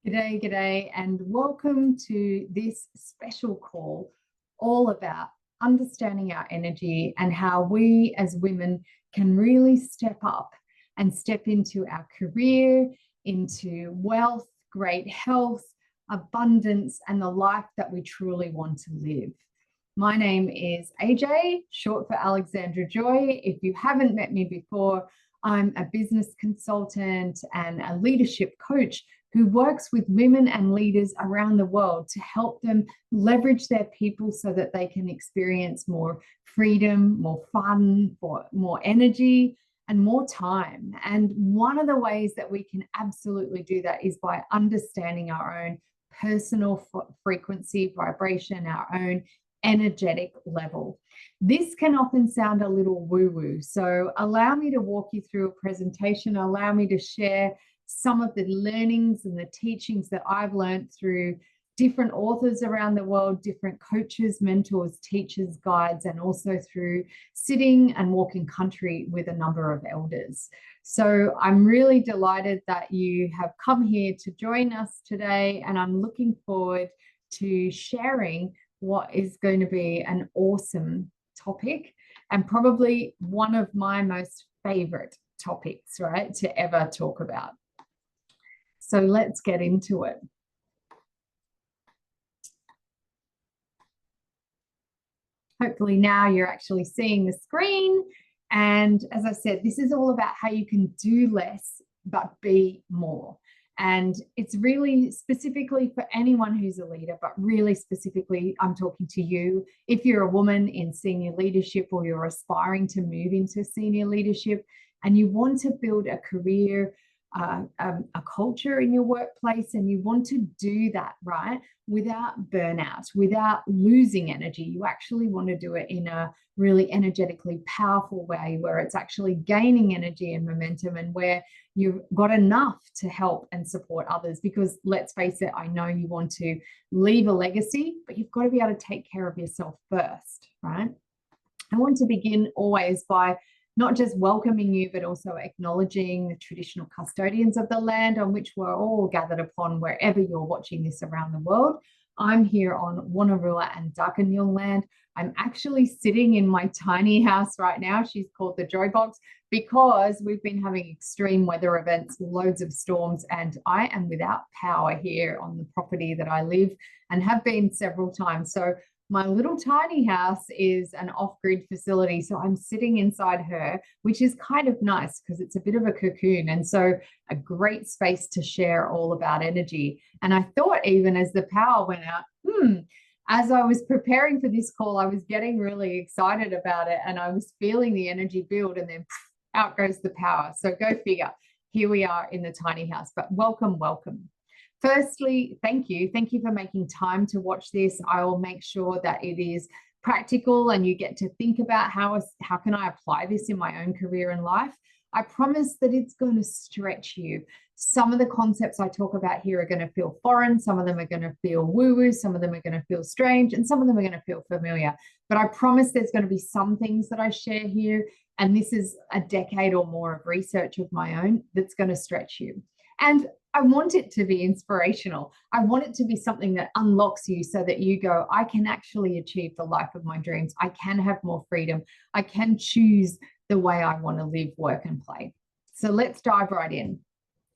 G'day, and welcome to this special call all about understanding our energy and how we as women can really step up and step into our career, into wealth, great health, abundance, and the life that we truly want to live. My name is AJ, short for Alexandra Joy. If you haven't met me before, I'm a business consultant and a leadership coach who works with women and leaders around the world to help them leverage their people so that they can experience more freedom, more fun, more energy, and more time. And one of the ways that we can absolutely do that is by understanding our own personal frequency, vibration, our own energetic level. This can often sound a little woo-woo. So allow me to walk you through a presentation. Allow me to share some of the learnings and the teachings that I've learned through different authors around the world, different coaches, mentors, teachers, guides, and also through sitting and walking country with a number of elders. So I'm really delighted that you have come here to join us today, and I'm looking forward to sharing what is going to be an awesome topic and probably one of my most favorite topics, right, to ever talk about. So let's get into it. Hopefully now you're actually seeing the screen. And as I said, this is all about how you can do less, but be more. And it's really specifically for anyone who's a leader, but really specifically, I'm talking to you. If you're a woman in senior leadership or you're aspiring to move into senior leadership and you want to build a career, a culture in your workplace, and you want to do that, right, without burnout, without losing energy. You actually want to do it in a really energetically powerful way where it's actually gaining energy and momentum and where you've got enough to help and support others. Because let's face it, I know you want to leave a legacy, but you've got to be able to take care of yourself first, right? I want to begin always by not just welcoming you, but also acknowledging the traditional custodians of the land on which we're all gathered upon wherever you're watching this around the world. I'm here on Wonnarua and Darkinjung land. I'm actually sitting in my tiny house right now. She's called the Joy Box because we've been having extreme weather events, loads of storms, and I am without power here on the property that I live and have been several times. So my little tiny house is an off-grid facility, so I'm sitting inside her, which is kind of nice because it's a bit of a cocoon, and so a great space to share all about energy. And I thought, even as the power went out, as I was preparing for this call, I was getting really excited about it, and I was feeling the energy build, and then out goes the power. So go figure. Here we are in the tiny house, but welcome. Firstly, thank you. Thank you for making time to watch this. I will make sure that it is practical and you get to think about how can I apply this in my own career and life. I promise that it's going to stretch you. Some of the concepts I talk about here are going to feel foreign. Some of them are going to feel woo-woo. Some of them are going to feel strange. And some of them are going to feel familiar. But I promise there's going to be some things that I share here. And this is a decade or more of research of my own that's going to stretch you. And I want it to be inspirational. I want it to be something that unlocks you so that you go, I can actually achieve the life of my dreams. I can have more freedom. I can choose the way I want to live, work, and play. So let's dive right in.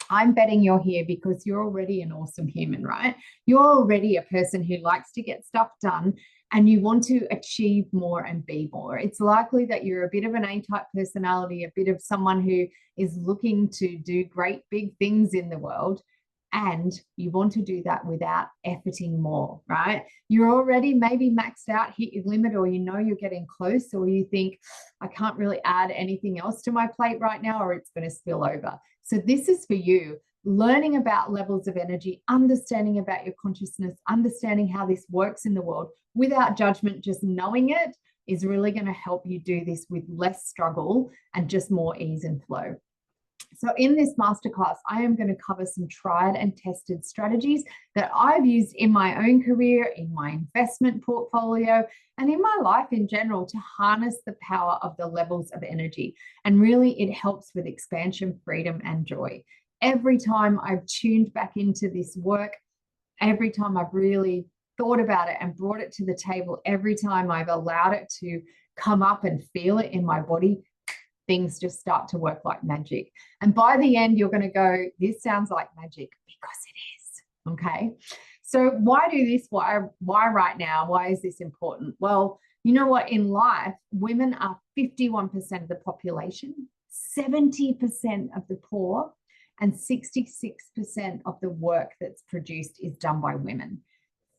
I'm betting you're here because you're already an awesome human, right? You're already a person who likes to get stuff done and you want to achieve more and be more. It's likely that you're a bit of an A-type personality, a bit of someone who is looking to do great big things in the world, and you want to do that without efforting more, right? You're already maybe maxed out, hit your limit, or you know you're getting close, or you think, I can't really add anything else to my plate right now, or it's going to spill over. So this is for you. Learning about levels of energy, understanding about your consciousness, understanding how this works in the world without judgment, just knowing it is really going to help you do this with less struggle and just more ease and flow. So in this masterclass, I am going to cover some tried and tested strategies that I've used in my own career, in my investment portfolio, and in my life in general to harness the power of the levels of energy. And really, it helps with expansion, freedom, and joy. every time I've tuned back into this work, every time I've really thought about it and brought it to the table, every time I've allowed it to come up and feel it in my body, things just start to work like magic. And by the end, you're going to go, this sounds like magic, because it is. Okay. So why do this? Why right now? Why is this important? Well, you know what? In life, women are 51% of the population, 70% of the poor, and 66% of the work that's produced is done by women.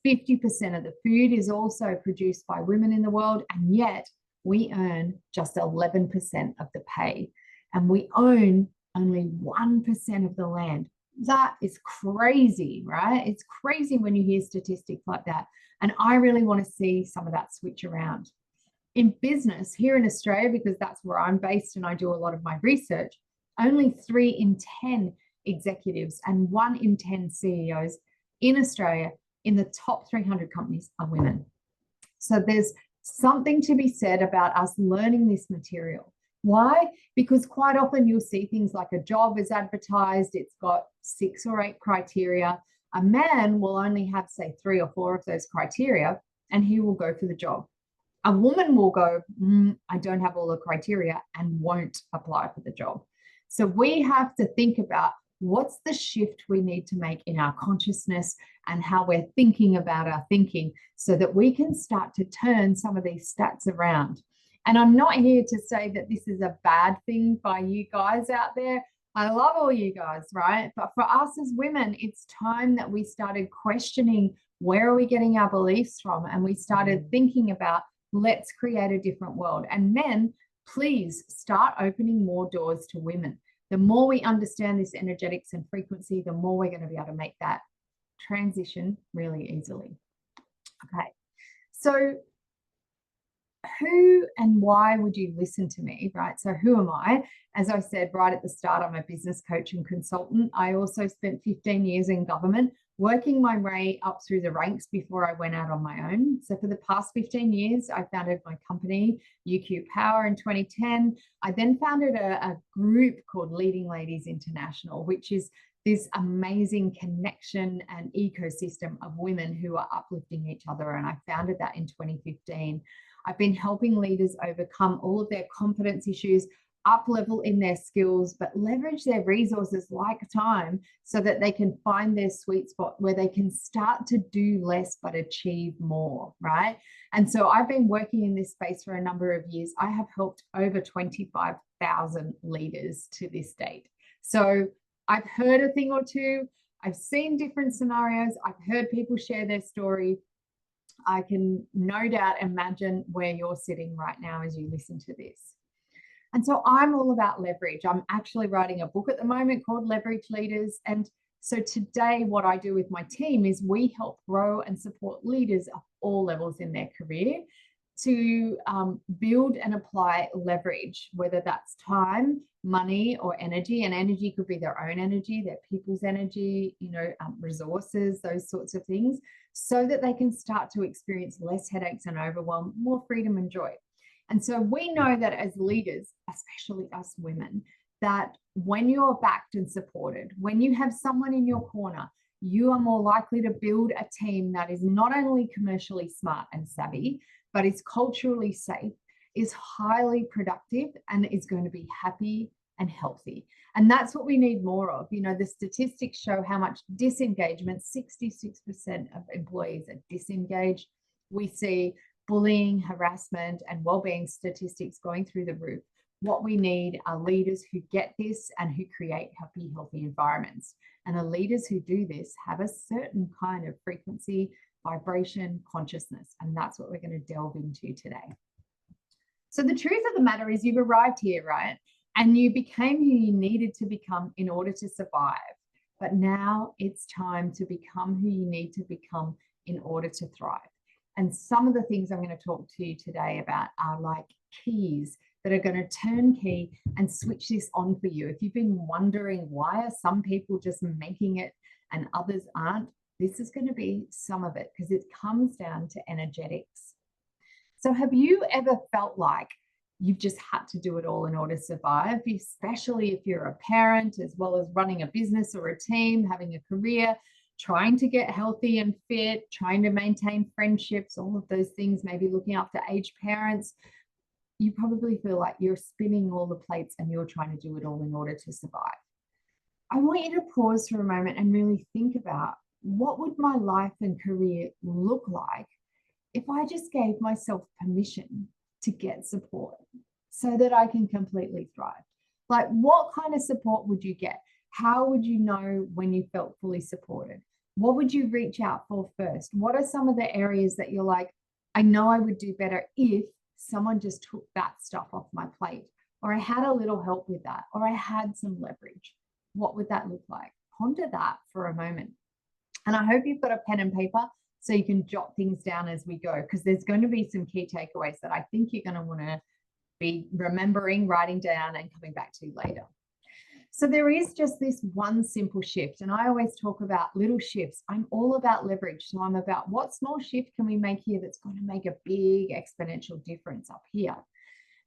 50% of the food is also produced by women in the world, and yet we earn just 11% of the pay, and we own only 1% of the land. That is crazy, right? It's crazy when you hear statistics like that. And I really want to see some of that switch around. In business here in Australia, because that's where I'm based and I do a lot of my research, only 3 in 10 executives and 1 in 10 CEOs in Australia in the top 300 companies are women. So there's something to be said about us learning this material. Why? Because quite often you'll see things like a job is advertised, it's got 6 or 8 criteria. A man will only have, say, 3 or 4 of those criteria, and he will go for the job. A woman will go, I don't have all the criteria, and won't apply for the job. So we have to think about what's the shift we need to make in our consciousness and how we're thinking about our thinking, so that we can start to turn some of these stats around. And I'm not here to say that this is a bad thing by you guys out there. I love all you guys, right? But for us as women, it's time that we started questioning, where are we getting our beliefs from? And we started thinking about, let's create a different world. And men, please start opening more doors to women. The more we understand this energetics and frequency, the more we're going to be able to make that transition really easily. Okay, so who and why would you listen to me, right? So who am I? As I said right at the start, I'm a business coach and consultant. I also spent 15 years in government, working my way up through the ranks before I went out on my own. So for the past 15 years, I founded my company, UQ Power, in 2010. I then founded a group called Leading Ladies International, which is this amazing connection and ecosystem of women who are uplifting each other. And I founded that in 2015. I've been helping leaders overcome all of their confidence issues, up level in their skills, but leverage their resources like time, so that they can find their sweet spot where they can start to do less but achieve more, right? And so I've been working in this space for a number of years. I have helped over 25,000 leaders to this date. So I've heard a thing or two. I've seen different scenarios. I've heard people share their story. I can no doubt imagine where you're sitting right now as you listen to this. And so I'm all about leverage. I'm actually writing a book at the moment called Leverage Leaders. And so today, what I do with my team is we help grow and support leaders of all levels in their career to build and apply leverage, whether that's time, money, or energy. And energy could be their own energy, their people's energy, resources, those sorts of things, so that they can start to experience less headaches and overwhelm, more freedom and joy. And so we know that as leaders, especially us women, that when you're backed and supported, when you have someone in your corner, you are more likely to build a team that is not only commercially smart and savvy, but is culturally safe, is highly productive, and is going to be happy and healthy. And that's what we need more of. The statistics show how much disengagement, 66% of employees are disengaged. We see bullying, harassment, and well-being statistics going through the roof. What we need are leaders who get this and who create happy, healthy environments. And the leaders who do this have a certain kind of frequency, vibration, consciousness. And that's what we're going to delve into today. So the truth of the matter is, you've arrived here, right? And you became who you needed to become in order to survive. But now it's time to become who you need to become in order to thrive. And some of the things I'm going to talk to you today about are like keys that are going to turn key and switch this on for you. If you've been wondering, why are some people just making it and others aren't, this is going to be some of it, because it comes down to energetics. So have you ever felt like you've just had to do it all in order to survive, especially if you're a parent, as well as running a business or a team, having a career, trying to get healthy and fit, trying to maintain friendships, all of those things, maybe looking after aged parents. You probably feel like you're spinning all the plates and you're trying to do it all in order to survive. I want you to pause for a moment and really think about, what would my life and career look like if I just gave myself permission to get support so that I can completely thrive? Like, what kind of support would you get? How would you know when you felt fully supported? What would you reach out for first? What are some of the areas that you're like, I know I would do better if someone just took that stuff off my plate, or I had a little help with that, or I had some leverage? What would that look like? Ponder that for a moment. And I hope you've got a pen and paper so you can jot things down as we go, because there's going to be some key takeaways that I think you're going to want to be remembering, writing down, and coming back to later. So there is just this one simple shift. And I always talk about little shifts. I'm all about leverage. So I'm about, what small shift can we make here that's going to make a big exponential difference up here?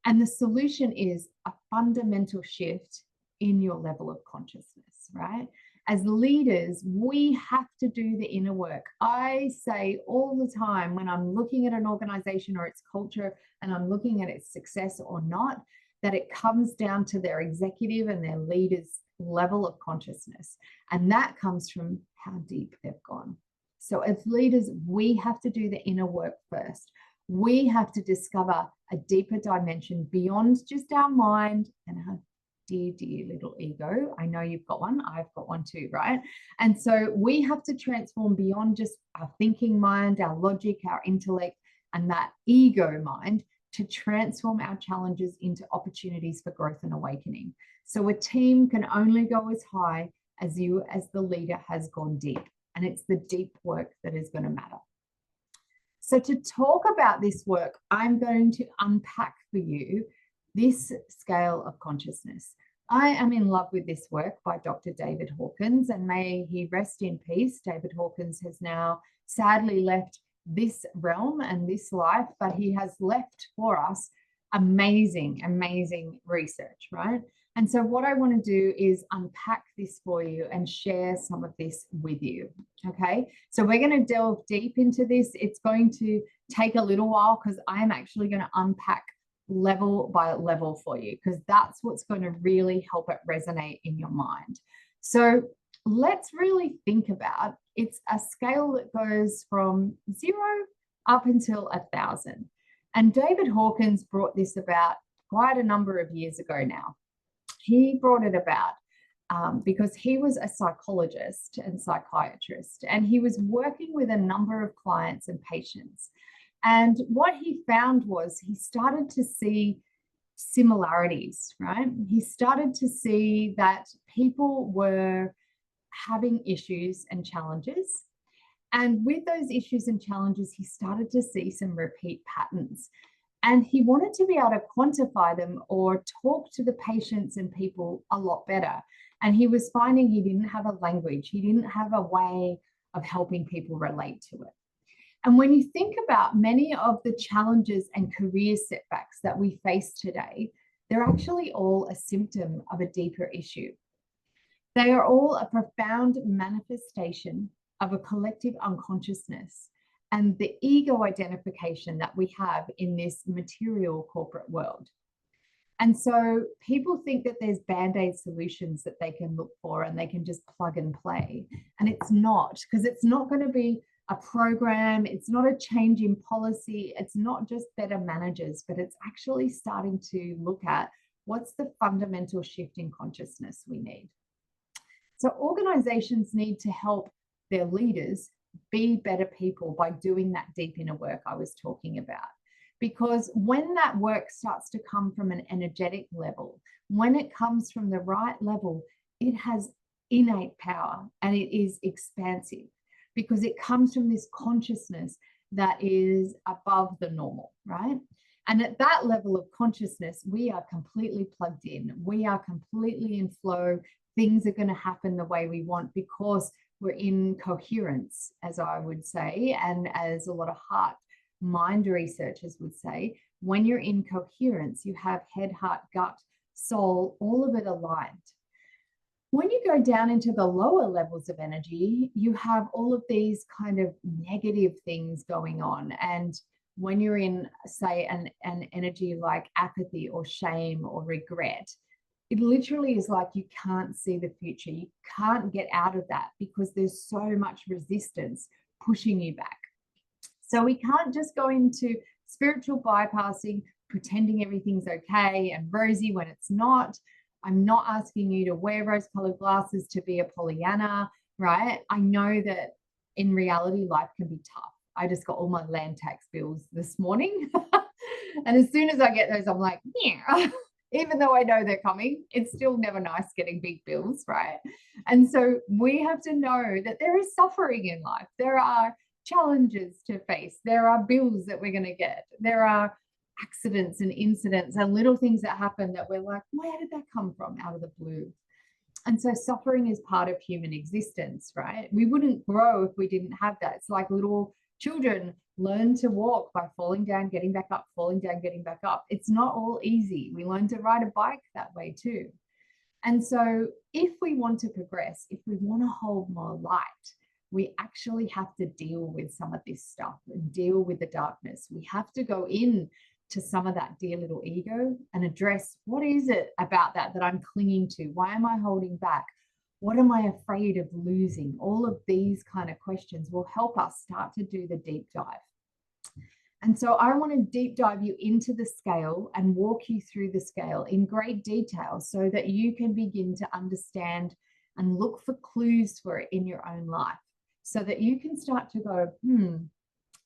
And the solution is a fundamental shift in your level of consciousness, right? As leaders, we have to do the inner work. I say all the time, when I'm looking at an organization or its culture and I'm looking at its success or not, that it comes down to their executive and their leaders' level of consciousness. And that comes from how deep they've gone. So as leaders, we have to do the inner work first. We have to discover a deeper dimension beyond just our mind and our dear little ego. I know you've got one. I've got one too, right? And so we have to transform beyond just our thinking mind, our logic, our intellect, and that ego mind, to transform our challenges into opportunities for growth and awakening. So a team can only go as high as you, as the leader, has gone deep. And it's the deep work that is going to matter. So to talk about this work, I'm going to unpack for you this scale of consciousness. I am in love with this work by Dr. David Hawkins, and may he rest in peace. David Hawkins has now sadly left this realm and this life, but he has left for us amazing research, right? And so what I want to do is unpack this for you and share some of this with you. Okay, so we're going to delve deep into this. It's going to take a little while because I'm actually going to unpack level by level for you, because that's what's going to really help it resonate in your mind. So let's really think about, it's a scale that goes from 0 up until 1,000. And David Hawkins brought this about quite a number of years ago now. He brought it about because he was a psychologist and psychiatrist, and he was working with a number of clients and patients. And what he found was he started to see similarities, right? He started to see that people were having issues and challenges. And with those issues and challenges, he started to see some repeat patterns. And he wanted to be able to quantify them or talk to the patients and people a lot better. And he was finding he didn't have a language, he didn't have a way of helping people relate to it. And when you think about many of the challenges and career setbacks that we face today, they're actually all a symptom of a deeper issue. They are all a profound manifestation of a collective unconsciousness and the ego identification that we have in this material corporate world. And so people think that there's band-aid solutions that they can look for and they can just plug and play. And it's not, because it's not going to be a program. It's not a change in policy. It's not just better managers, but it's actually starting to look at what's the fundamental shift in consciousness we need. So organizations need to help their leaders be better people by doing that deep inner work I was talking about. Because when that work starts to come from an energetic level, when it comes from the right level, it has innate power and it is expansive, because it comes from this consciousness that is above the normal, right? And at that level of consciousness, we are completely plugged in. We are completely in flow. Things are going to happen the way we want because we're in coherence, as I would say, and as a lot of heart mind researchers would say, when you're in coherence, you have head, heart, gut, soul, all of it aligned. When you go down into the lower levels of energy, you have all of these kind of negative things going on. And when you're in, say, an energy like apathy or shame or regret, it literally is like you can't see the future. You can't get out of that because there's so much resistance pushing you back. So we can't just go into spiritual bypassing, pretending everything's okay and rosy when it's not. I'm not asking you to wear rose-colored glasses to be a Pollyanna, right? I know that in reality, life can be tough. I just got all my land tax bills this morning. And as soon as I get those, I'm like, yeah. Even though I know they're coming, it's still never nice getting big bills, right? And so we have to know that there is suffering in life. There are challenges to face. There are bills that we're going to get. There are accidents and incidents and little things that happen that we're like, where did that come from out of the blue? And so suffering is part of human existence, right? We wouldn't grow if we didn't have that. It's like little children learn to walk by falling down, getting back up, falling down, getting back up. It's not all easy. We learn to ride a bike that way too. And so if we want to progress, if we want to hold more light, we actually have to deal with some of this stuff and deal with the darkness. We have to go in to some of that dear little ego and address, what is it about that I'm clinging to? Why am I holding back? What am I afraid of losing? All of these kind of questions will help us start to do the deep dive. And so I want to deep dive you into the scale and walk you through the scale in great detail so that you can begin to understand and look for clues for it in your own life so that you can start to go,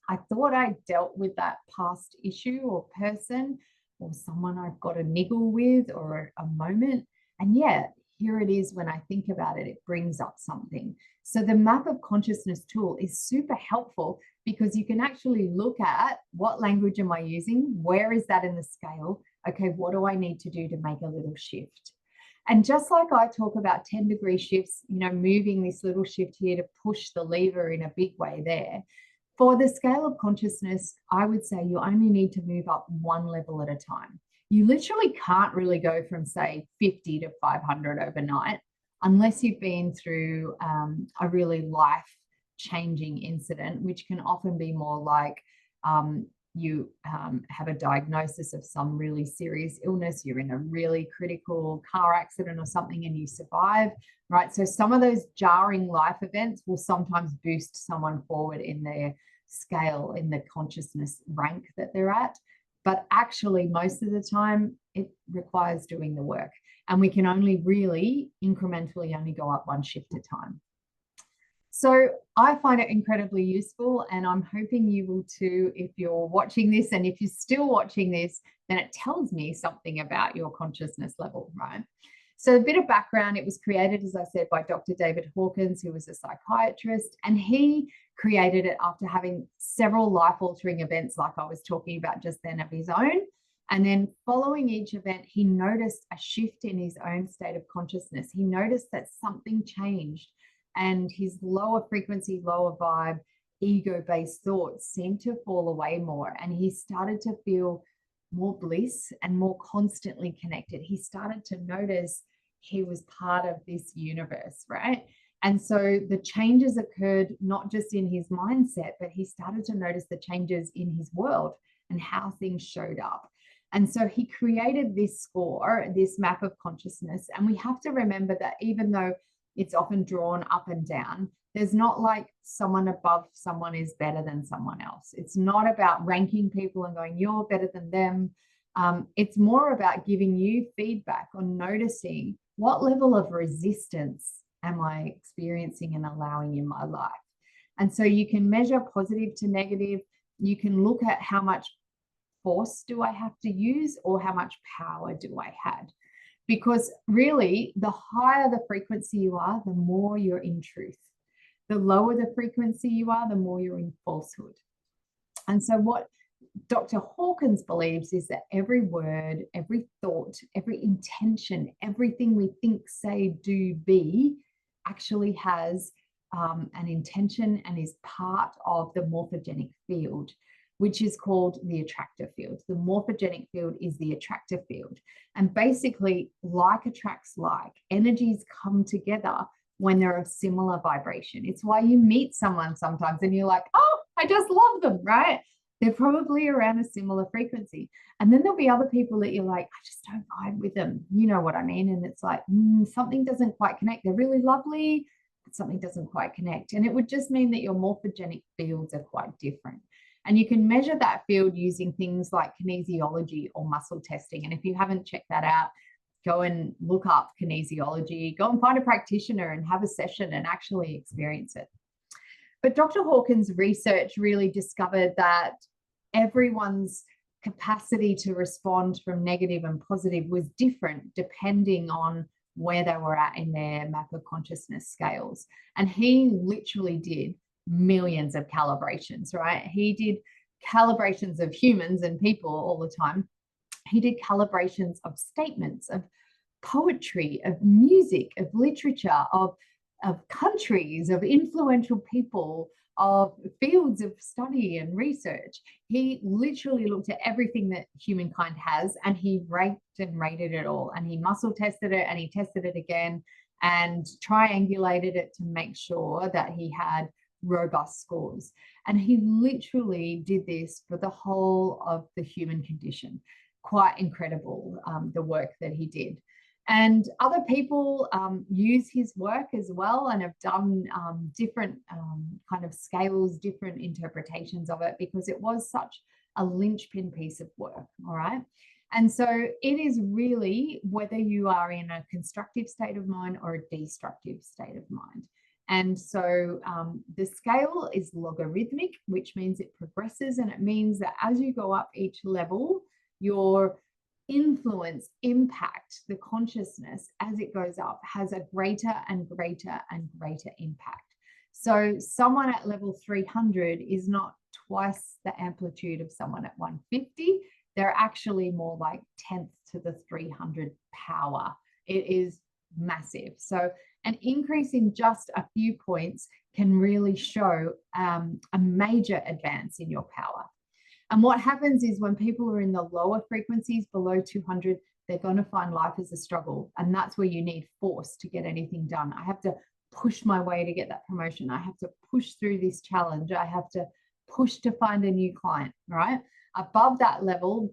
I thought I dealt with that past issue or person or someone I've got a niggle with or a moment. And yet, here it is when I think about it, it brings up something. So the map of consciousness tool is super helpful because you can actually look at what language am I using? Where is that in the scale? Okay, what do I need to do to make a little shift? And just like I talk about 10-degree shifts, moving this little shift here to push the lever in a big way there. For the scale of consciousness, I would say you only need to move up one level at a time. You literally can't really go from, say, 50 to 500 overnight unless you've been through a really life-changing incident, which can often be more like you have a diagnosis of some really serious illness, you're in a really critical car accident or something and you survive, right? So some of those jarring life events will sometimes boost someone forward in their scale, in the consciousness rank that they're at. But actually, most of the time, it requires doing the work. And we can only really incrementally only go up one shift at a time. So I find it incredibly useful, and I'm hoping you will too if you're watching this. And if you're still watching this, then it tells me something about your consciousness level, right? So a bit of background, it was created, as I said, by Dr. David Hawkins, who was a psychiatrist, and he created it after having several life-altering events like I was talking about just then of his own. And then following each event, he noticed a shift in his own state of consciousness. He noticed that something changed and his lower frequency, lower vibe, ego-based thoughts seemed to fall away more. And he started to feel more bliss and more constantly connected. He started to notice he was part of this universe, right? And so the changes occurred not just in his mindset, but he started to notice the changes in his world and how things showed up. And so he created this score, this map of consciousness. And we have to remember that even though it's often drawn up and down, there's not like someone above someone is better than someone else. It's not about ranking people and going, you're better than them. It's more about giving you feedback on noticing what level of resistance am I experiencing and allowing in my life. And so you can measure positive to negative. You can look at how much force do I have to use or how much power do I have. Because really, the higher the frequency you are, the more you're in truth. The lower the frequency you are, the more you're in falsehood. And so what Dr. Hawkins believes is that every word, every thought, every intention, everything we think, say, do, be, actually has an intention and is part of the morphogenic field. which is called the attractor field. The morphogenic field is the attractor field. And basically, like attracts like, energies come together when they're of similar vibration. It's why you meet someone sometimes and you're like, oh, I just love them, right? They're probably around a similar frequency. And then there'll be other people that you're like, I just don't vibe with them. You know what I mean? And it's like, something doesn't quite connect. They're really lovely, but something doesn't quite connect. And it would just mean that your morphogenic fields are quite different. And you can measure that field using things like kinesiology or muscle testing. And if you haven't checked that out, go and look up kinesiology, go and find a practitioner and have a session and actually experience it. But Dr. Hawkins' research really discovered that everyone's capacity to respond from negative and positive was different depending on where they were at in their map of consciousness scales. And he literally did millions of calibrations, right? He did calibrations of humans and people all the time. He did calibrations of statements, of poetry, of music, of literature, of countries, of influential people, of fields of study and research. He literally looked at everything that humankind has and he ranked and rated it all. And he muscle tested it and he tested it again and triangulated it to make sure that he had robust scores. And he literally did this for the whole of the human condition. Quite incredible, the work that he did. And other people use his work as well and have done different kind of scales, different interpretations of it, because it was such a linchpin piece of work, all right? And so it is really whether you are in a constructive state of mind or a destructive state of mind. And so the scale is logarithmic, which means it progresses, and it means that as you go up each level, your influence, impact, the consciousness as it goes up has a greater and greater and greater impact. So someone at level 300 is not twice the amplitude of someone at 150. They're actually more like 10th to the 300 power. It is massive. So an increase in just a few points can really show a major advance in your power. And what happens is when people are in the lower frequencies below 200, they're going to find life as a struggle. And that's where you need force to get anything done. I have to push my way to get that promotion. I have to push through this challenge. I have to push to find a new client, right? Above that level,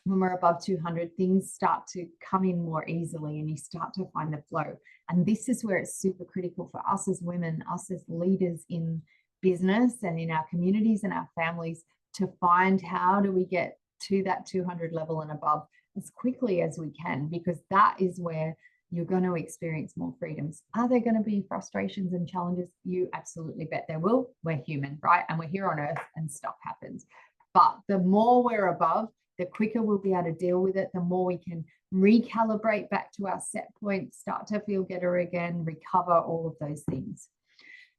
when we're above 200, things start to come in more easily and you start to find the flow. And this is where it's super critical for us as women, us as leaders in business and in our communities and our families, to find how do we get to that 200 level and above as quickly as we can, because that is where you're going to experience more freedoms. Are there going to be frustrations and challenges? You absolutely bet there will. We're human, right? And we're here on earth and stuff happens. But the more we're above, the quicker we'll be able to deal with it, the more we can recalibrate back to our set point, start to feel better again, recover, all of those things.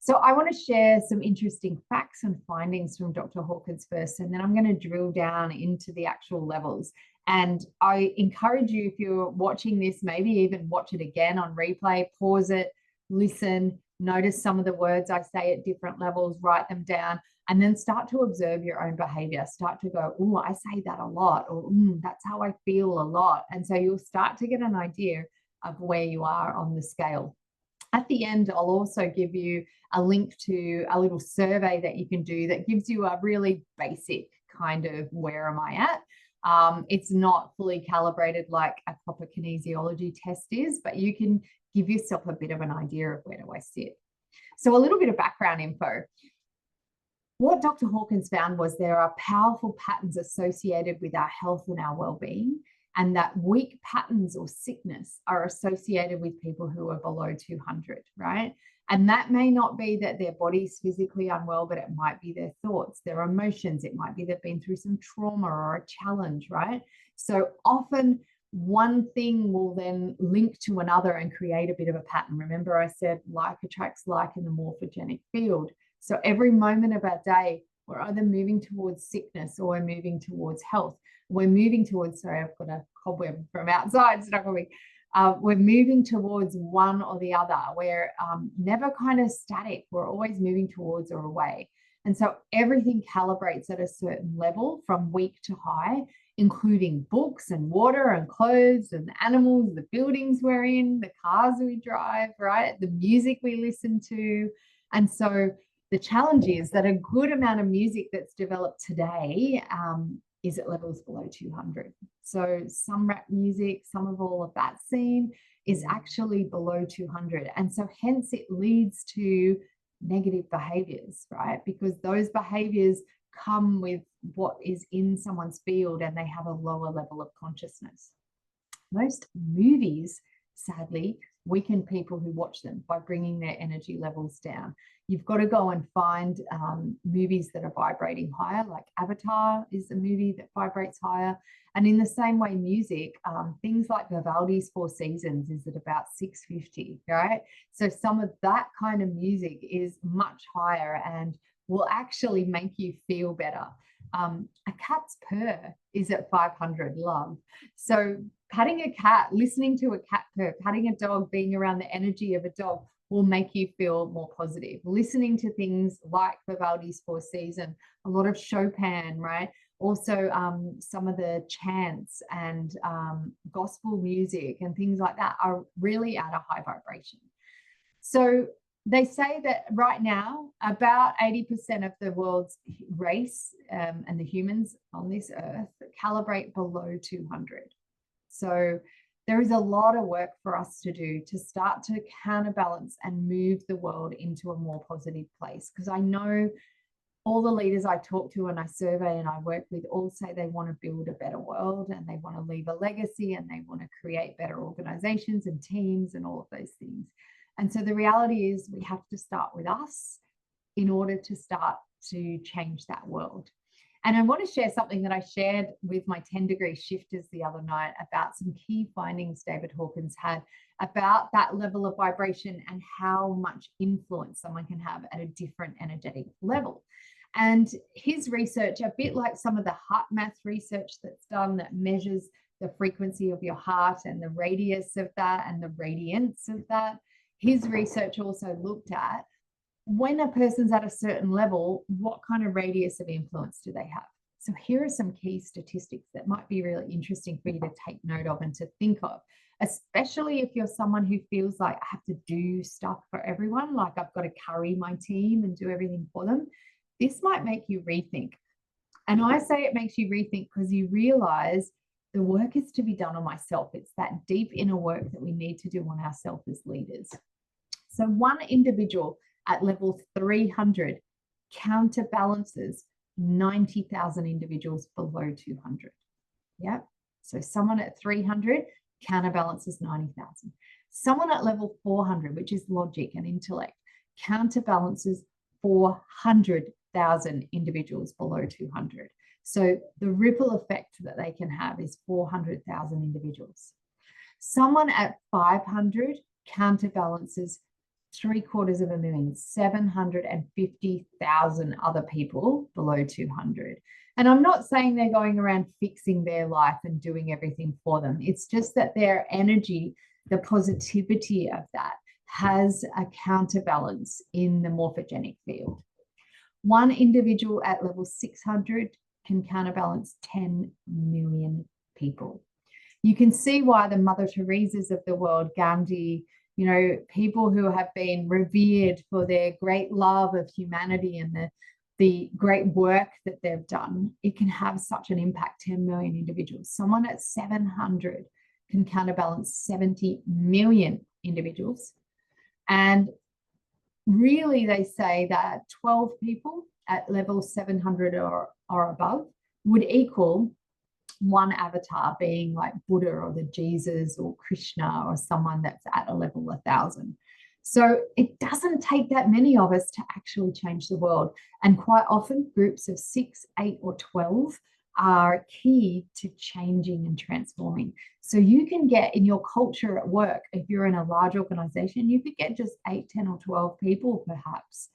So I want to share some interesting facts and findings from Dr. Hawkins first, and then I'm going to drill down into the actual levels. And I encourage you, if you're watching this, maybe even watch it again on replay, pause it, listen, notice some of the words I say at different levels, write them down, and then start to observe your own behavior. Start to go, oh, I say that a lot, or that's how I feel a lot. And so you'll start to get an idea of where you are on the scale. At the end, I'll also give you a link to a little survey that you can do that gives you a really basic kind of where am I at. It's not fully calibrated like a proper kinesiology test is, but you can give yourself a bit of an idea of where do I sit. So a little bit of background info. What Dr. Hawkins found was there are powerful patterns associated with our health and our well-being, and that weak patterns or sickness are associated with people who are below 200, right? And that may not be that their body's physically unwell, but it might be their thoughts, their emotions. It might be they've been through some trauma or a challenge, right? So often one thing will then link to another and create a bit of a pattern. Remember I said like attracts like in the morphogenic field. So every moment of our day, we're either moving towards sickness or we're moving towards health. We're moving towards, sorry, I've got a cobweb from outside stuck on me. We're moving towards one or the other. We're never kind of static. We're always moving towards or away. And so everything calibrates at a certain level from weak to high, including books and water and clothes and the animals, the buildings we're in, the cars we drive, right? The music we listen to. And so the challenge is that a good amount of music that's developed today is at levels below 200. So some rap music, some of all of that scene is actually below 200. And so hence it leads to negative behaviors, right? Because those behaviors come with what is in someone's field and they have a lower level of consciousness. Most movies, sadly, weaken people who watch them by bringing their energy levels down. You've got to go and find movies that are vibrating higher, like Avatar is a movie that vibrates higher. And in the same way, music, things like Vivaldi's Four Seasons is at about 650, right? So some of that kind of music is much higher and will actually make you feel better. A cat's purr is at 500, love. So patting a cat, listening to a cat purr, patting a dog, being around the energy of a dog will make you feel more positive. Listening to things like Vivaldi's Four Seasons, a lot of Chopin, right? Also some of the chants and gospel music and things like that are really at a high vibration. So they say that right now, about 80% of the world's race and the humans on this earth calibrate below 200. So there is a lot of work for us to do to start to counterbalance and move the world into a more positive place. Because I know all the leaders I talk to and I survey and I work with all say they want to build a better world and they want to leave a legacy and they want to create better organizations and teams and all of those things. And so the reality is we have to start with us in order to start to change that world. And I want to share something that I shared with my 10-degree shifters the other night about some key findings David Hawkins had about that level of vibration and how much influence someone can have at a different energetic level. And his research, a bit like some of the heart math research that's done that measures the frequency of your heart and the radius of that and the radiance of that, his research also looked at when a person's at a certain level, what kind of radius of influence do they have? So here are some key statistics that might be really interesting for you to take note of and to think of, especially if you're someone who feels like I have to do stuff for everyone, like I've got to carry my team and do everything for them. This might make you rethink. And I say it makes you rethink because you realize the work is to be done on myself. It's that deep inner work that we need to do on ourselves as leaders. So one individual at level 300 counterbalances 90,000 individuals below 200. Yeah. So someone at 300 counterbalances 90,000. Someone at level 400, which is logic and intellect, counterbalances 400,000 individuals below 200. So the ripple effect that they can have is 400,000 individuals. Someone at 500 counterbalances 750,000 other people below 200. And I'm not saying they're going around fixing their life and doing everything for them. It's just that their energy, the positivity of that, has a counterbalance in the morphogenic field. One individual at level 600 can counterbalance 10 million people. You can see why the Mother Teresa's of the world, Gandhi, you know, people who have been revered for their great love of humanity and the great work that they've done, it can have such an impact, 10 million individuals. Someone at 700 can counterbalance 70 million individuals. And really, they say that 12 people at level 700 or above would equal one avatar, being like Buddha or the Jesus or Krishna or someone that's at a level 1,000. So it doesn't take that many of us to actually change the world. And quite often groups of 6, 8 or 12 are key to changing and transforming. So you can get in your culture at work, if you're in a large organization, you could get just 8, 10 or 12 people perhaps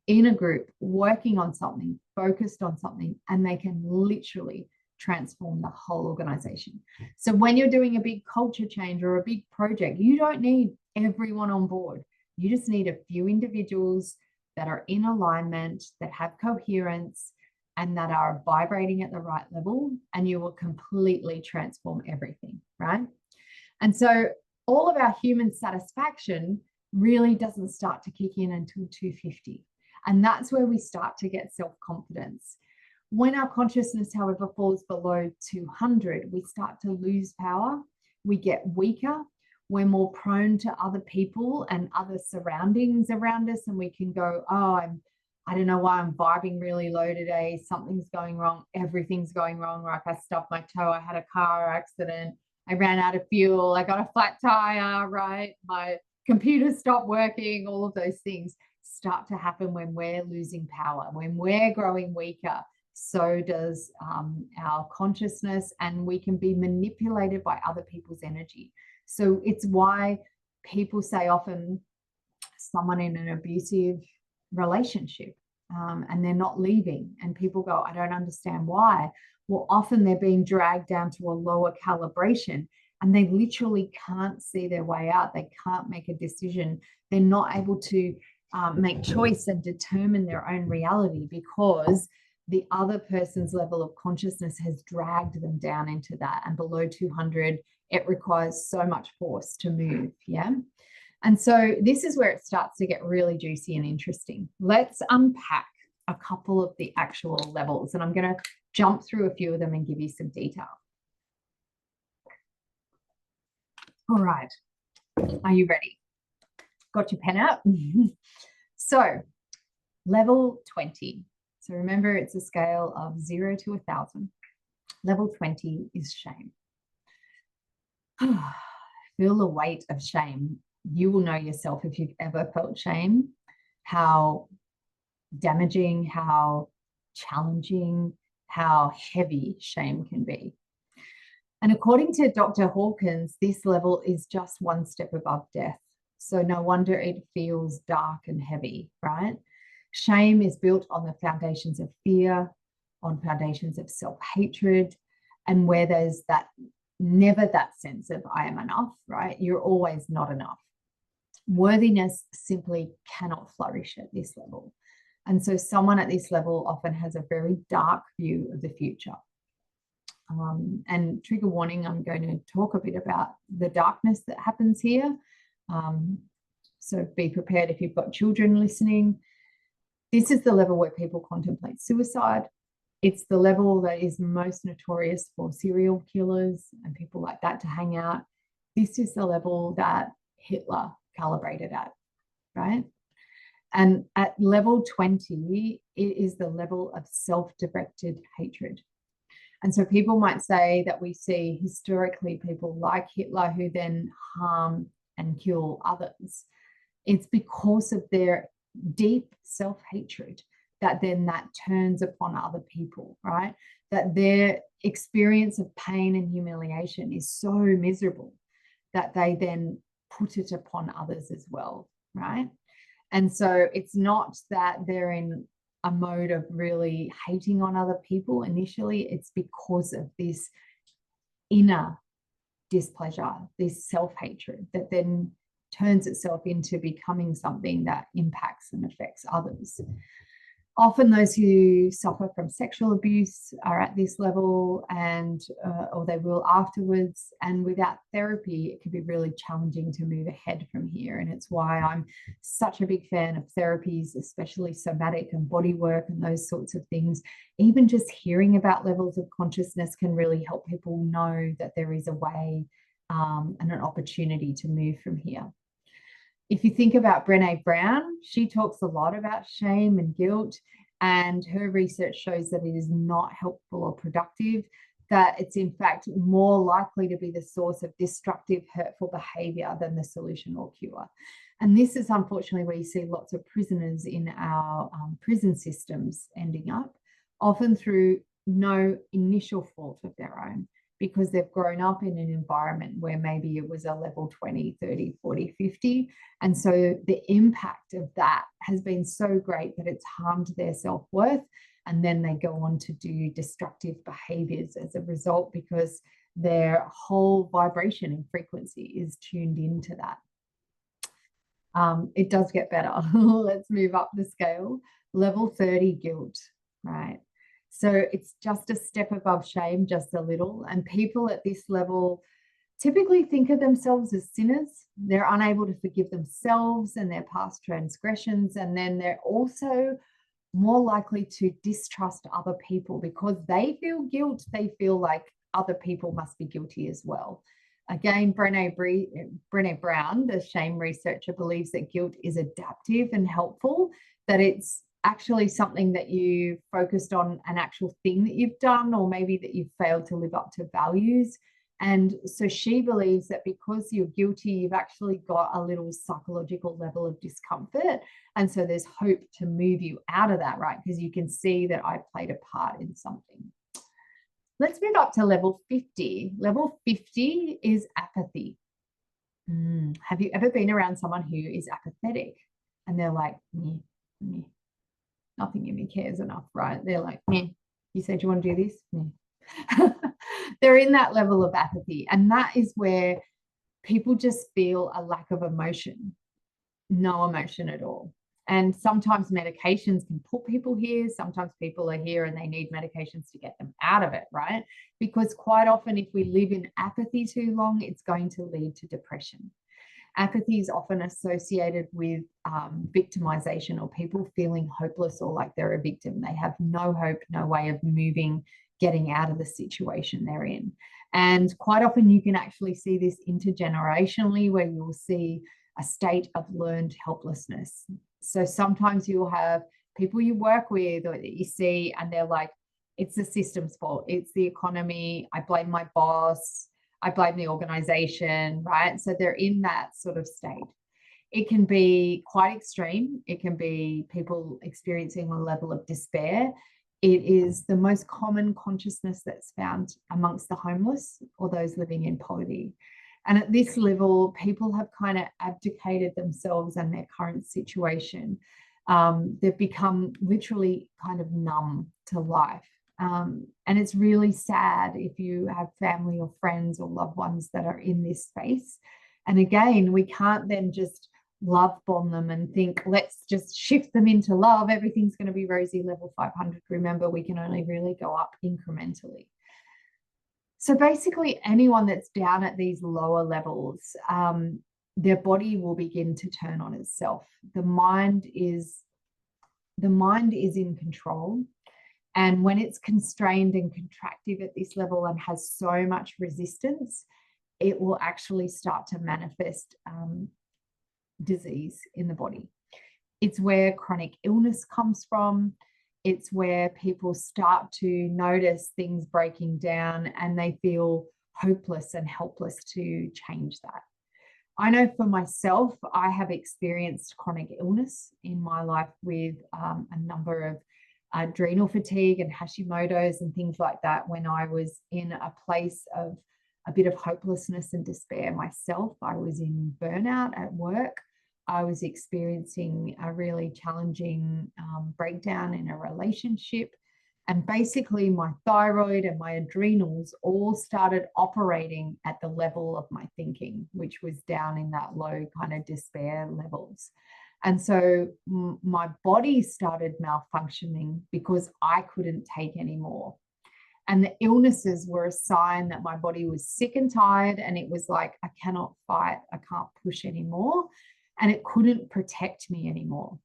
in a group working on something, focused on something, and they can literally transform the whole organization. So when you're doing a big culture change or a big project, you don't need everyone on board. You just need a few individuals that are in alignment, that have coherence, and that are vibrating at the right level, and you will completely transform everything, right? And so all of our human satisfaction really doesn't start to kick in until 250. And that's where we start to get self-confidence. When our consciousness, however, falls below 200, we start to lose power, we get weaker, we're more prone to other people and other surroundings around us, and we can go, oh, I don't know why I'm vibing really low today. Something's going wrong. Everything's going wrong. Like I stubbed my toe. I had a car accident. I ran out of fuel. I got a flat tire, right? My computer stopped working. All of those things start to happen when we're losing power, when we're growing weaker. So does our consciousness, and we can be manipulated by other people's energy. So it's why people say often someone in an abusive relationship and they're not leaving, and people go, I don't understand why. Well, often they're being dragged down to a lower calibration, and they literally can't see their way out. They can't make a decision. They're not able to make choice and determine their own reality, because the other person's level of consciousness has dragged them down into that. And below 200, it requires so much force to move. Yeah. And so this is where it starts to get really juicy and interesting. Let's unpack a couple of the actual levels, and I'm going to jump through a few of them and give you some detail. All right. Are you ready? Got your pen out? So level 20. So remember, it's a scale of 0 to 1,000. Level 20 is shame. Feel the weight of shame. You will know yourself if you've ever felt shame, how damaging, how challenging, how heavy shame can be. And according to Dr. Hawkins, this level is just one step above death. So no wonder it feels dark and heavy, right? Shame is built on the foundations of fear, on foundations of self-hatred, and where there's that never that sense of I am enough, right? You're always not enough. Worthiness simply cannot flourish at this level. And so someone at this level often has a very dark view of the future. And trigger warning, I'm going to talk a bit about the darkness that happens here. So be prepared if you've got children listening. This is the level where people contemplate suicide. It's the level that is most notorious for serial killers and people like that to hang out. This is the level that Hitler calibrated at, right? And at level 20, it is the level of self-directed hatred. And so people might say that we see historically people like Hitler who then harm and kill others. It's because of their deep self-hatred that then that turns upon other people, right? That their experience of pain and humiliation is so miserable that they then put it upon others as well, right? And so it's not that they're in a mode of really hating on other people initially. It's because of this inner displeasure, this self-hatred that then turns itself into becoming something that impacts and affects others. Often those who suffer from sexual abuse are at this level, and or they will afterwards. And without therapy, it can be really challenging to move ahead from here. And it's why I'm such a big fan of therapies, especially somatic and body work and those sorts of things. Even just hearing about levels of consciousness can really help people know that there is a way and an opportunity to move from here. If you think about Brené Brown, she talks a lot about shame and guilt, and her research shows that it is not helpful or productive, that it's in fact more likely to be the source of destructive, hurtful behavior than the solution or cure. And this is unfortunately where you see lots of prisoners in our prison systems ending up, often through no initial fault of their own, because they've grown up in an environment where maybe it was a level 20, 30, 40, 50. And so the impact of that has been so great that it's harmed their self-worth. And then they go on to do destructive behaviors as a result, because their whole vibration and frequency is tuned into that. It does get better. Let's move up the scale. Level 30, guilt, right? So it's just a step above shame, just a little. And people at this level typically think of themselves as sinners. They're unable to forgive themselves and their past transgressions. And then they're also more likely to distrust other people because they feel guilt. They feel like other people must be guilty as well. Again, Brené Brown, the shame researcher, believes that guilt is adaptive and helpful, that it's actually something that you focused on, an actual thing that you've done, or maybe that you've failed to live up to values. And so she believes that because you're guilty, you've actually got a little psychological level of discomfort. And so there's hope to move you out of that, right? Because you can see that I played a part in something. Let's move up to level 50. Level 50 is apathy. Have you ever been around someone who is apathetic and they're like, meh, meh. Nothing in me cares enough, right? They're like, meh. You said you want to do this? Meh. They're in that level of apathy. And that is where people just feel a lack of emotion, no emotion at all. And sometimes medications can put people here. Sometimes people are here and they need medications to get them out of it, right? Because quite often, if we live in apathy too long, it's going to lead to depression. Apathy is often associated with victimization, or people feeling hopeless or like they're a victim. They have no hope, no way of moving, getting out of the situation they're in. And quite often you can actually see this intergenerationally, where you'll see a state of learned helplessness. So sometimes you'll have people you work with or that you see, and they're like, it's the system's fault. It's the economy. I blame my boss. I blame the organization, right? So they're in that sort of state. It can be quite extreme. It can be people experiencing a level of despair. It is the most common consciousness that's found amongst the homeless or those living in poverty. And at this level, people have kind of abdicated themselves and their current situation. They've become literally kind of numb to life. And it's really sad if you have family or friends or loved ones that are in this space. And again, we can't then just love bomb them and think, let's just shift them into love. Everything's going to be rosy level 500. Remember, we can only really go up incrementally. So basically, anyone that's down at these lower levels, their body will begin to turn on itself. The mind is in control. And when it's constrained and contractive at this level and has so much resistance, it will actually start to manifest disease in the body. It's where chronic illness comes from. It's where people start to notice things breaking down and they feel hopeless and helpless to change that. I know for myself, I have experienced chronic illness in my life with a number of adrenal fatigue and Hashimoto's and things like that. When I was in a place of a bit of hopelessness and despair myself, I was in burnout at work. I was experiencing a really challenging breakdown in a relationship. And basically my thyroid and my adrenals all started operating at the level of my thinking, which was down in that low kind of despair levels. And so my body started malfunctioning because I couldn't take any more. And the illnesses were a sign that my body was sick and tired. And it was like, I cannot fight. I can't push anymore. And it couldn't protect me anymore.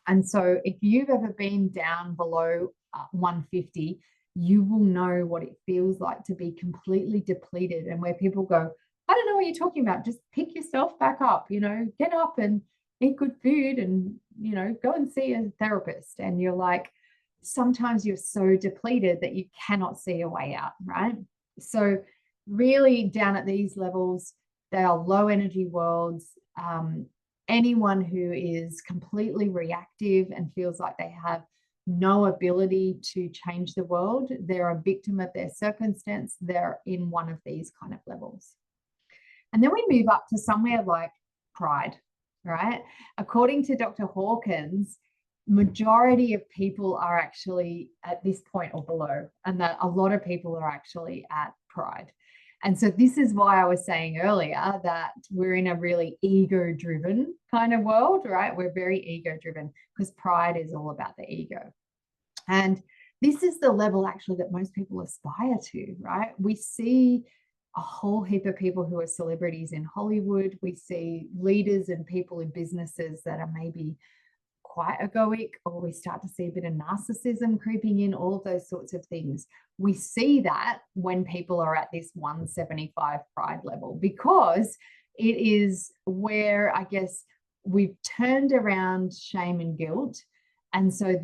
And so if you've ever been down below 150, you will know what it feels like to be completely depleted, and where people go, I don't know what you're talking about. Just pick yourself back up, get up and eat good food and, go and see a therapist. And you're like, sometimes you're so depleted that you cannot see a way out, right? So really down at these levels, they are low energy worlds. Anyone who is completely reactive and feels like they have no ability to change the world, they're a victim of their circumstance. They're in one of these kind of levels. And then we move up to somewhere like pride, right? According to Dr. Hawkins, majority of people are actually at this point or below, and that a lot of people are actually at pride. And so this is why I was saying earlier that we're in a really ego-driven kind of world, right? We're very ego-driven because pride is all about the ego. And this is the level actually that most people aspire to, right? We see a whole heap of people who are celebrities in Hollywood. We see leaders and people in businesses that are maybe quite egoic, or we start to see a bit of narcissism creeping in, all of those sorts of things. We see that when people are at this 175 pride level, because it is where I guess we've turned around shame and guilt. And so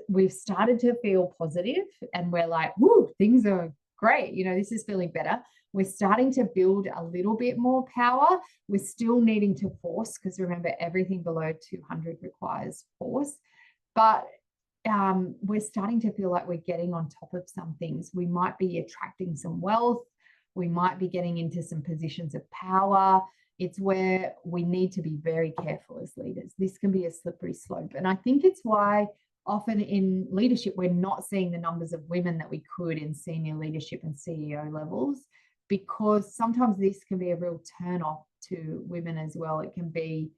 we've started to feel positive and we're like, whoo, things are great. This is feeling better. We're starting to build a little bit more power. We're still needing to force, because remember, everything below 200 requires force. But we're starting to feel like we're getting on top of some things. We might be attracting some wealth. We might be getting into some positions of power. It's where we need to be very careful as leaders. This can be a slippery slope. And I think it's why often in leadership, we're not seeing the numbers of women that we could in senior leadership and CEO levels, because sometimes this can be a real turn off to women as well. It can be,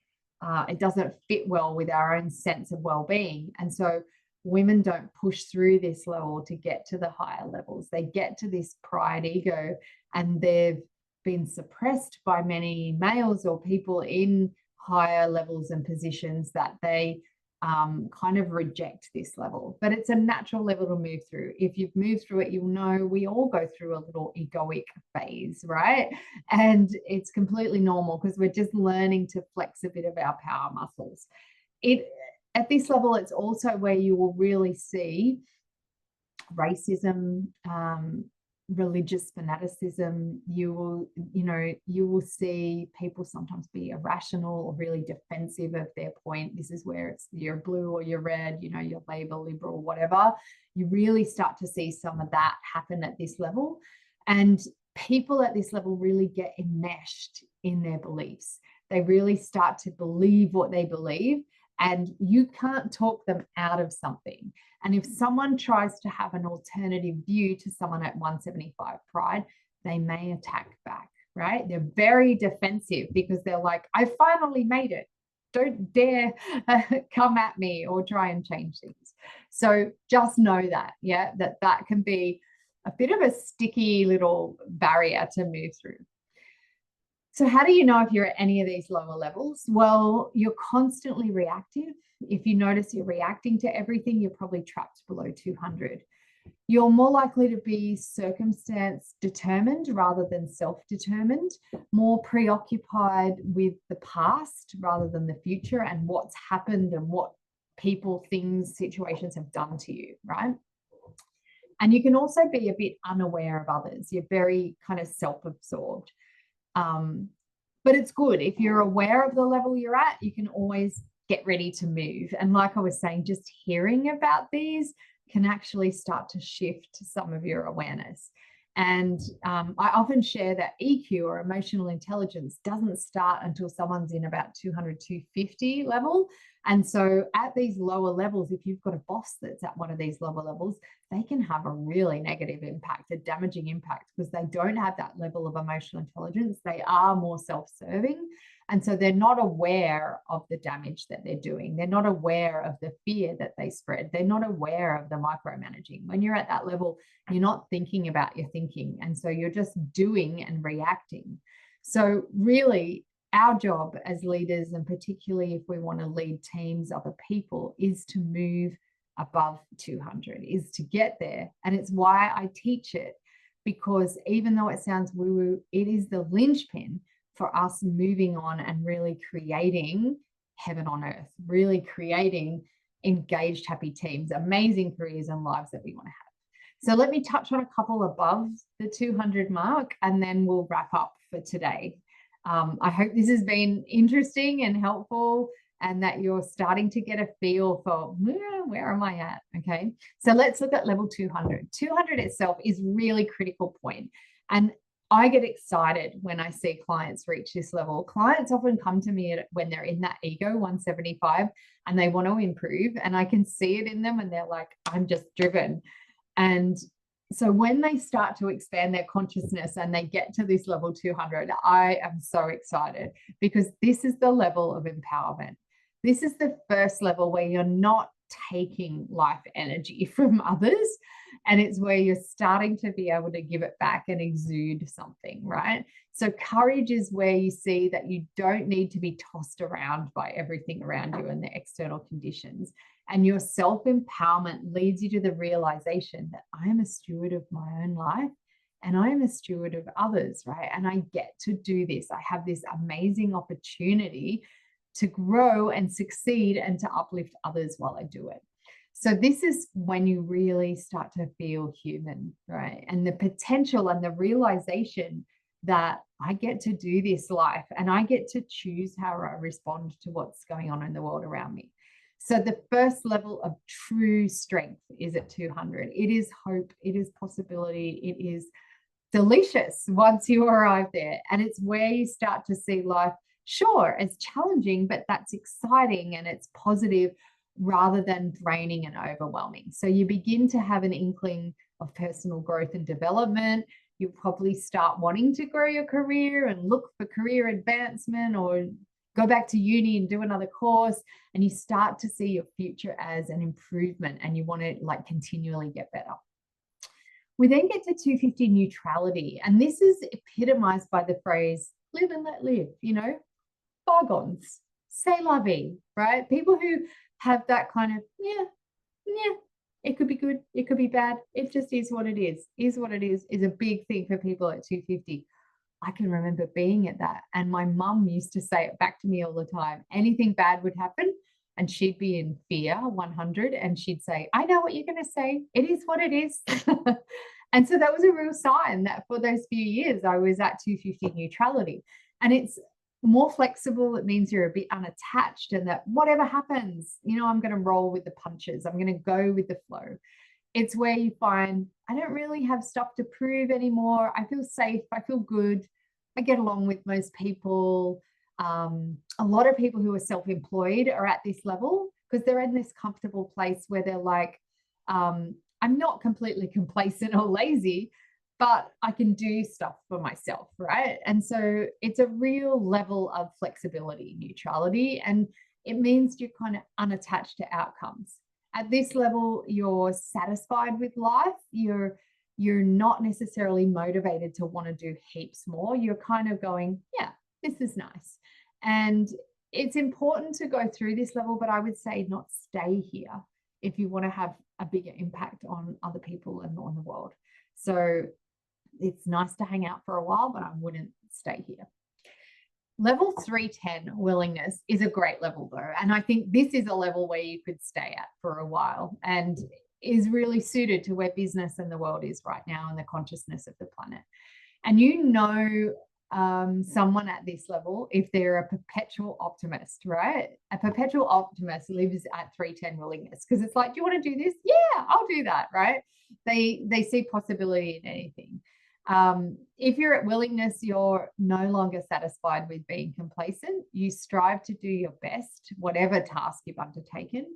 it doesn't fit well with our own sense of well-being. And so women don't push through this level to get to the higher levels. They get to this pride ego, and they've been suppressed by many males or people in higher levels and positions that they kind of reject this level. But it's a natural level to move through. If you've moved through it, you'll know we all go through a little egoic phase, right? And it's completely normal, because we're just learning to flex a bit of our power muscles. At this level, it's also where you will really see racism, religious fanaticism. You will see people sometimes be irrational or really defensive of their point. This is where it's you're blue or you're red, you're Labor, Liberal, whatever. You really start to see some of that happen at this level. And people at this level really get enmeshed in their beliefs. They really start to believe what they believe, and you can't talk them out of something. And if someone tries to have an alternative view to someone at 175 pride, they may attack back, right? They're very defensive, because they're like, I finally made it. Don't dare come at me or try and change things. So just know that, that can be a bit of a sticky little barrier to move through. So how do you know if you're at any of these lower levels? Well, you're constantly reactive. If you notice you're reacting to everything, you're probably trapped below 200. You're more likely to be circumstance determined rather than self-determined, more preoccupied with the past rather than the future and what's happened and what people, things, situations have done to you, right? And you can also be a bit unaware of others. You're very kind of self-absorbed. But it's good. If you're aware of the level you're at, you can always get ready to move. And like I was saying, just hearing about these can actually start to shift some of your awareness. And I often share that EQ, or emotional intelligence, doesn't start until someone's in about 200, 250 level. And so at these lower levels, if you've got a boss that's at one of these lower levels, they can have a really negative impact, a damaging impact, because they don't have that level of emotional intelligence. They are more self-serving. And so they're not aware of the damage that they're doing. They're not aware of the fear that they spread. They're not aware of the micromanaging. When you're at that level, you're not thinking about your thinking. And so you're just doing and reacting. So really, our job as leaders, and particularly if we want to lead teams, other people, is to move above 200, is to get there. And it's why I teach it, because even though it sounds woo-woo, it is the linchpin for us moving on and really creating heaven on earth, really creating engaged, happy teams, amazing careers and lives that we want to have. So let me touch on a couple above the 200 mark, and then we'll wrap up for today. I hope this has been interesting and helpful, and that you're starting to get a feel for where am I at? Okay, so let's look at level 200. 200 itself is really critical point. And I get excited when I see clients reach this level. Clients often come to me when they're in that ego 175 and they want to improve, and I can see it in them, and they're like, I'm just driven. And So when they start to expand their consciousness and they get to this level 200, I am so excited, because this is the level of empowerment. This is the first level where you're not taking life energy from others, and it's where you're starting to be able to give it back and exude something, right? So courage is where you see that you don't need to be tossed around by everything around you and the external conditions. And your self-empowerment leads you to the realization that I am a steward of my own life, and I am a steward of others, right? And I get to do this. I have this amazing opportunity to grow and succeed and to uplift others while I do it. So this is when you really start to feel human, right? And the potential and the realization that I get to do this life and I get to choose how I respond to what's going on in the world around me. So the first level of true strength is at 200. It is hope, it is possibility, it is delicious once you arrive there. And it's where you start to see life, sure, it's challenging, but that's exciting and it's positive rather than draining and overwhelming. So you begin to have an inkling of personal growth and development. You'll probably start wanting to grow your career and look for career advancement, or go back to uni and do another course, and you start to see your future as an improvement and you want to like continually get better. We then get to 250 neutrality, and this is epitomized by the phrase live and let live, you know, bygones, c'est la vie, right? People who have that kind of, yeah, it could be good, it could be bad, it just is what it is what it is a big thing for people at 250. I can remember being at that, and my mum used to say it back to me all the time. Anything bad would happen and she'd be in fear 100, and she'd say, I know what you're going to say, it is what it is. And so that was a real sign that for those few years I was at 250 neutrality. And it's more flexible. It means you're a bit unattached, and that whatever happens, you know, I'm going to roll with the punches, I'm going to go with the flow. It's where you find, I don't really have stuff to prove anymore. I feel safe. I feel good. I get along with most people. A lot of people who are self-employed are at this level because they're in this comfortable place where they're like, I'm not completely complacent or lazy, but I can do stuff for myself, right? And so it's a real level of flexibility, neutrality, and it means you're kind of unattached to outcomes. At this level, you're satisfied with life. You're not necessarily motivated to want to do heaps more. You're kind of going, yeah, this is nice. And it's important to go through this level, but I would say not stay here if you want to have a bigger impact on other people and on the world. So it's nice to hang out for a while, but I wouldn't stay here. Level 310, willingness, is a great level though. And I think this is a level where you could stay at for a while and is really suited to where business and the world is right now and the consciousness of the planet. And you know someone at this level if they're a perpetual optimist, right? A perpetual optimist lives at 310 willingness, because it's like, do you want to do this? Yeah, I'll do that, right? They see possibility in anything. If you're at willingness, you're no longer satisfied with being complacent. You strive to do your best, whatever task you've undertaken,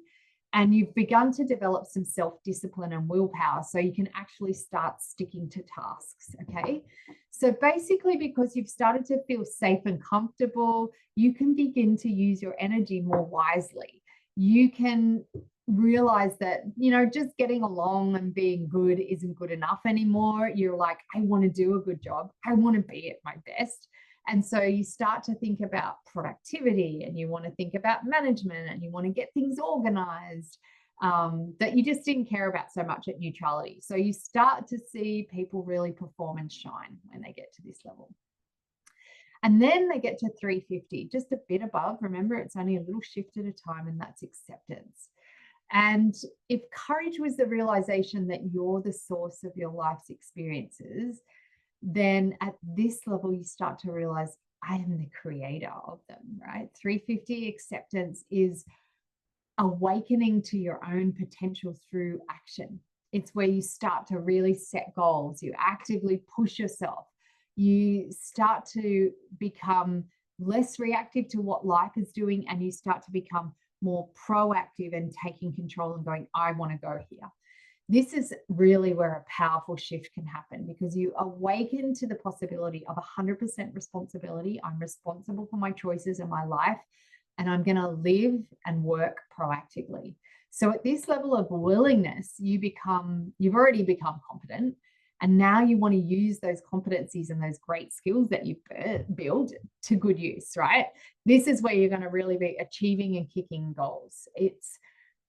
and you've begun to develop some self-discipline and willpower so you can actually start sticking to tasks, okay? So basically, because you've started to feel safe and comfortable, you can begin to use your energy more wisely. You can realize that, you know, just getting along and being good isn't good enough anymore. You're like, I want to do a good job. I want to be at my best. And so you start to think about productivity, and you want to think about management, and you want to get things organized that you just didn't care about so much at neutrality. So you start to see people really perform and shine when they get to this level. And then they get to 350, just a bit above. Remember, it's only a little shift at a time, and that's acceptance. And if courage was the realization that you're the source of your life's experiences, then at this level, you start to realize I am the creator of them, right? 350 acceptance is awakening to your own potential through action. It's where you start to really set goals. You actively push yourself. You start to become less reactive to what life is doing, and you start to become more proactive and taking control and going, I want to go here. This is really where a powerful shift can happen, because you awaken to the possibility of 100% responsibility. I'm responsible for my choices in my life, and I'm going to live and work proactively. So at this level of willingness, you've already become competent. And now you want to use those competencies and those great skills that you've built to good use, right? This is where you're going to really be achieving and kicking goals. It's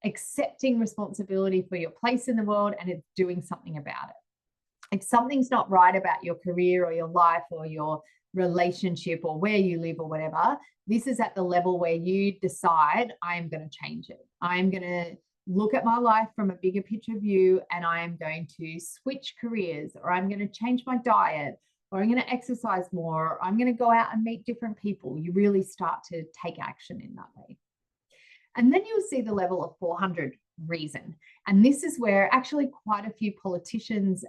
accepting responsibility for your place in the world, and it's doing something about it. If something's not right about your career or your life or your relationship or where you live or whatever, this is at the level where you decide, I am going to change it. I am going to look at my life from a bigger picture view, and I am going to switch careers, or I'm going to change my diet, or I'm going to exercise more, or I'm going to go out and meet different people. You really start to take action in that way. And then you'll see the level of 400, reason. And this is where actually quite a few politicians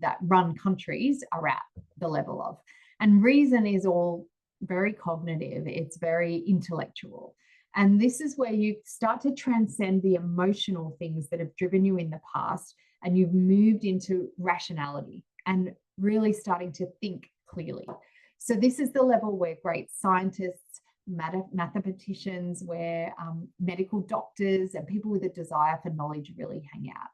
that run countries are at the level of. And reason is all very cognitive, it's very intellectual. And this is where you start to transcend the emotional things that have driven you in the past, and you've moved into rationality and really starting to think clearly. So this is the level where great scientists, mathematicians, where medical doctors and people with a desire for knowledge really hang out.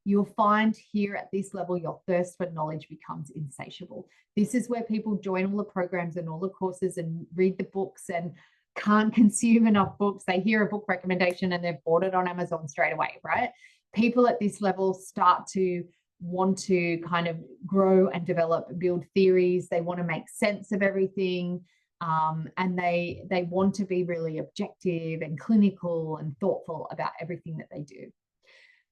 You'll find here at this level, your thirst for knowledge becomes insatiable. This is where people join all the programs and all the courses and read the books and can't consume enough books. They hear a book recommendation and they've bought it on Amazon straight away, right? People at this level start to want to kind of grow and develop, build theories. They want to make sense of everything. And they want to be really objective and clinical and thoughtful about everything that they do.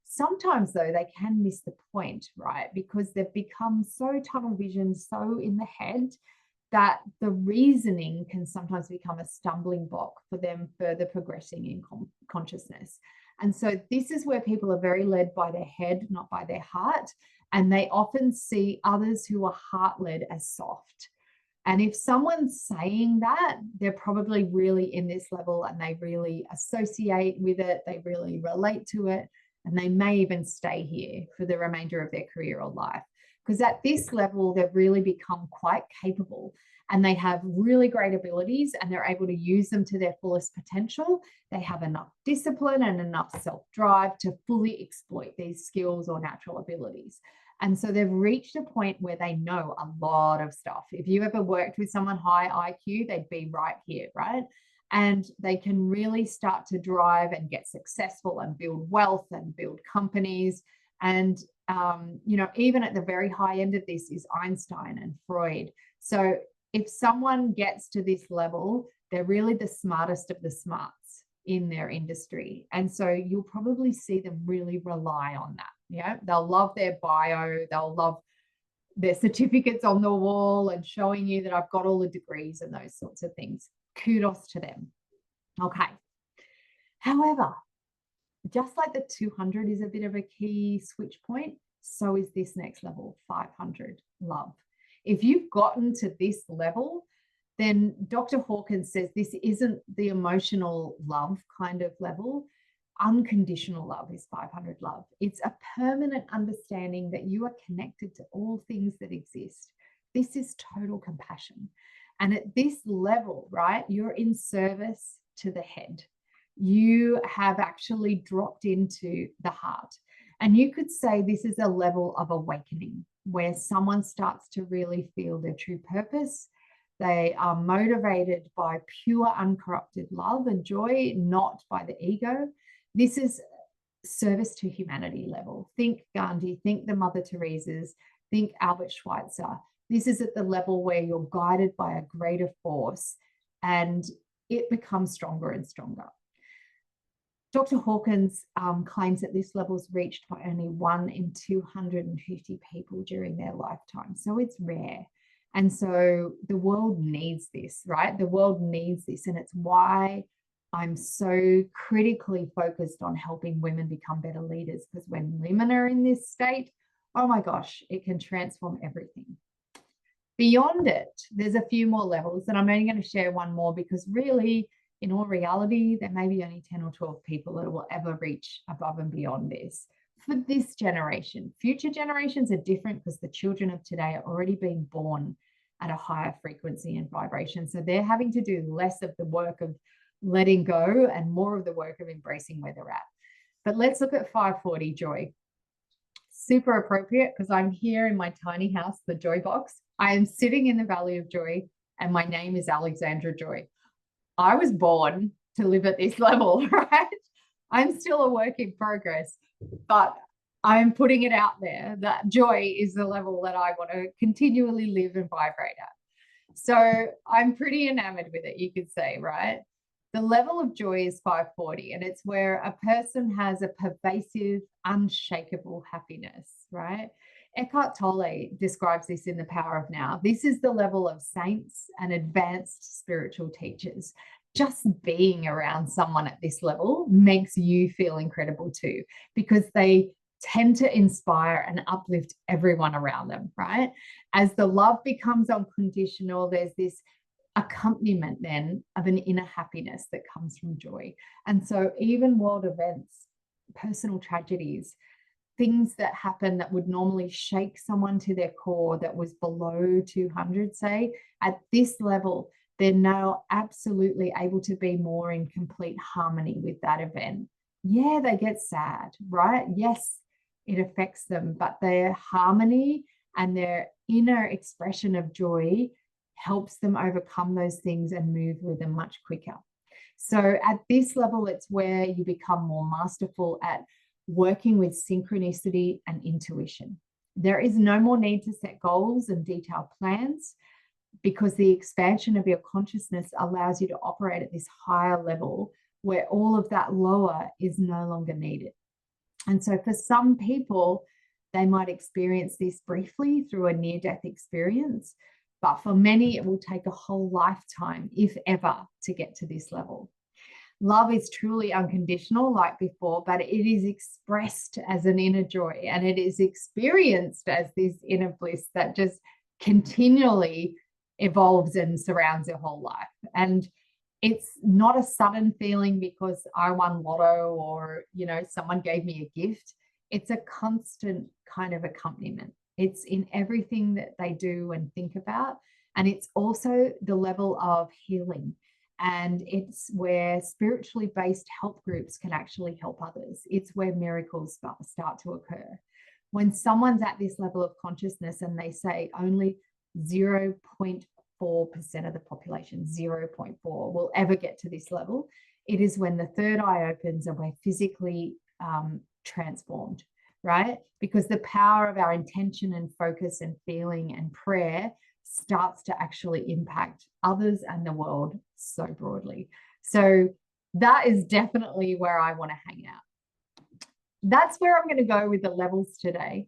Sometimes, though, they can miss the point, right? Because they've become so tunnel vision, so in the head, that the reasoning can sometimes become a stumbling block for them further progressing in consciousness. And so this is where people are very led by their head, not by their heart. And they often see others who are heart-led as soft. And if someone's saying that, they're probably really in this level and they really associate with it, they really relate to it, and they may even stay here for the remainder of their career or life. Because at this level, they've really become quite capable and they have really great abilities and they're able to use them to their fullest potential. They have enough discipline and enough self-drive to fully exploit these skills or natural abilities. And so they've reached a point where they know a lot of stuff. If you ever worked with someone high IQ, they'd be right here, right? And they can really start to drive and get successful and build wealth and build companies. And, even at the very high end of this is Einstein and Freud. So if someone gets to this level, they're really the smartest of the smarts in their industry. And so you'll probably see them really rely on that. Yeah, they'll love their bio, they'll love their certificates on the wall and showing you that I've got all the degrees and those sorts of things. Kudos to them. Okay. However, just like the 200 is a bit of a key switch point, so is this next level, 500, love. If you've gotten to this level, then Dr. Hawkins says this isn't the emotional love kind of level. Unconditional love is 500 love. It's a permanent understanding that you are connected to all things that exist. This is total compassion. And at this level, right, you're in service to the head. You have actually dropped into the heart. And you could say this is a level of awakening where someone starts to really feel their true purpose. They are motivated by pure, uncorrupted love and joy, not by the ego. This is service to humanity level. Think Gandhi, think the Mother Teresa's, think Albert Schweitzer. This is at the level where you're guided by a greater force and it becomes stronger and stronger. Dr. Hawkins claims that this level is reached by only 1 in 250 people during their lifetime. So it's rare. And so the world needs this, right? The world needs this. And it's why I'm so critically focused on helping women become better leaders, because when women are in this state, oh my gosh, it can transform everything. Beyond it, there's a few more levels, and I'm only going to share one more because really, in all reality, there may be only 10 or 12 people that will ever reach above and beyond this. for this generation. Future generations are different because the children of today are already being born at a higher frequency and vibration. So they're having to do less of the work of letting go and more of the work of embracing where they're at. But let's look at 540 joy. Super appropriate because I'm here in my tiny house, the Joy Box. I am sitting in the Valley of Joy and my name is Alexandra Joy. I was born to live at this level, right? I'm still a work in progress, but I'm putting it out there that joy is the level that I want to continually live and vibrate at. So I'm pretty enamored with it, you could say, right? The level of joy is 540, and it's where a person has a pervasive, unshakable happiness, right? Eckhart Tolle describes this in The Power of Now. This is the level of saints and advanced spiritual teachers. Just being around someone at this level makes you feel incredible too, because they tend to inspire and uplift everyone around them, right? As the love becomes unconditional, there's this accompaniment then of an inner happiness that comes from joy. And so even world events, personal tragedies, things that happen that would normally shake someone to their core that was below 200, say, at this level, they're now absolutely able to be more in complete harmony with that event. Yeah, they get sad, right? Yes, it affects them, but their harmony and their inner expression of joy helps them overcome those things and move with them much quicker. So at this level, it's where you become more masterful at working with synchronicity and intuition. There is no more need to set goals and detailed plans, because the expansion of your consciousness allows you to operate at this higher level where all of that lower is no longer needed. And so for some people, they might experience this briefly through a near-death experience, but for many, it will take a whole lifetime, if ever, to get to this level. Love is truly unconditional, like before, but it is expressed as an inner joy, and it is experienced as this inner bliss that just continually evolves and surrounds your whole life. And it's not a sudden feeling because I won lotto or, someone gave me a gift. It's a constant kind of accompaniment. It's in everything that they do and think about. And it's also the level of healing. And it's where spiritually based help groups can actually help others. It's where miracles start to occur. When someone's at this level of consciousness and they say only 0.4% of the population, 0.4, will ever get to this level, it is when the third eye opens and we're physically transformed, right? Because the power of our intention and focus and feeling and prayer starts to actually impact others and the world so broadly. So that is definitely where I want to hang out. That's where I'm going to go with the levels today.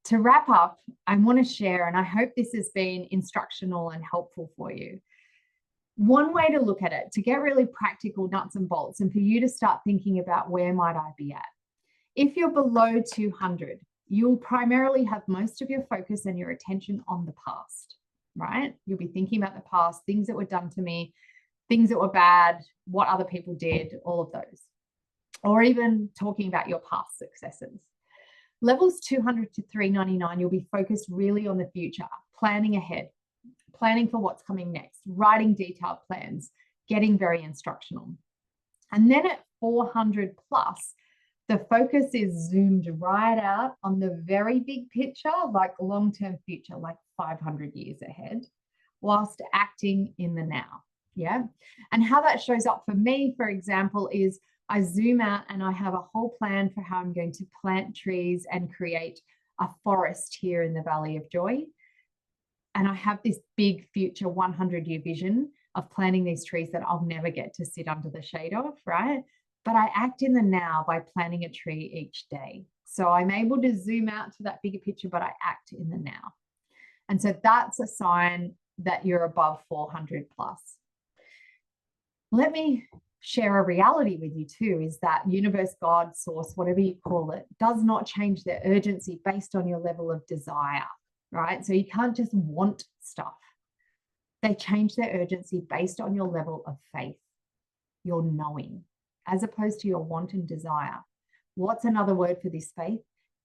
To wrap up, I want to share, and I hope this has been instructional and helpful for you. One way to look at it, to get really practical, nuts and bolts, and for you to start thinking about where might I be at. If you're below 200, you'll primarily have most of your focus and your attention on the past, right? You'll be thinking about the past, things that were done to me, things that were bad, what other people did, all of those. Or even talking about your past successes. Levels 200 to 399, you'll be focused really on the future, planning ahead, planning for what's coming next, writing detailed plans, getting very instructional. And then at 400 plus, the focus is zoomed right out on the very big picture, like long-term future, like 500 years ahead, whilst acting in the now. Yeah. And how that shows up for me, for example, is I zoom out and I have a whole plan for how I'm going to plant trees and create a forest here in the Valley of Joy. And I have this big future 100-year vision of planting these trees that I'll never get to sit under the shade of, right? But I act in the now by planting a tree each day. So I'm able to zoom out to that bigger picture, but I act in the now. And so that's a sign that you're above 400 plus. Let me share a reality with you too, is that universe, God, source, whatever you call it, does not change their urgency based on your level of desire, right? So you can't just want stuff. They change their urgency based on your level of faith, your knowing, as opposed to your want and desire. What's another word for this faith?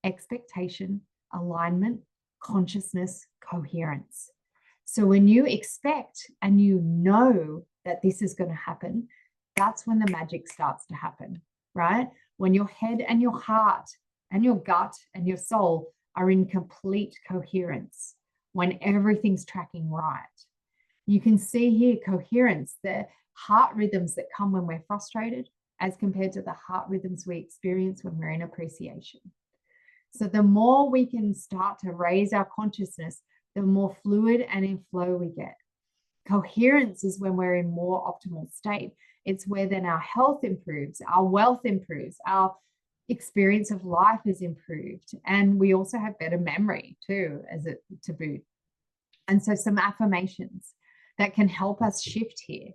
expectation, alignment, consciousness, coherence. So when you expect and you know that this is going to happen, that's when the magic starts to happen, right? When your head and your heart and your gut and your soul are in complete coherence, when everything's tracking right. You can see here coherence, the heart rhythms that come when we're frustrated as compared to the heart rhythms we experience when we're in appreciation. So the more we can start to raise our consciousness, the more fluid and in flow we get. Coherence is when we're in more optimal state. It's where then our health improves, our wealth improves, our experience of life is improved, and we also have better memory too, as it to boot. And so some affirmations that can help us shift here.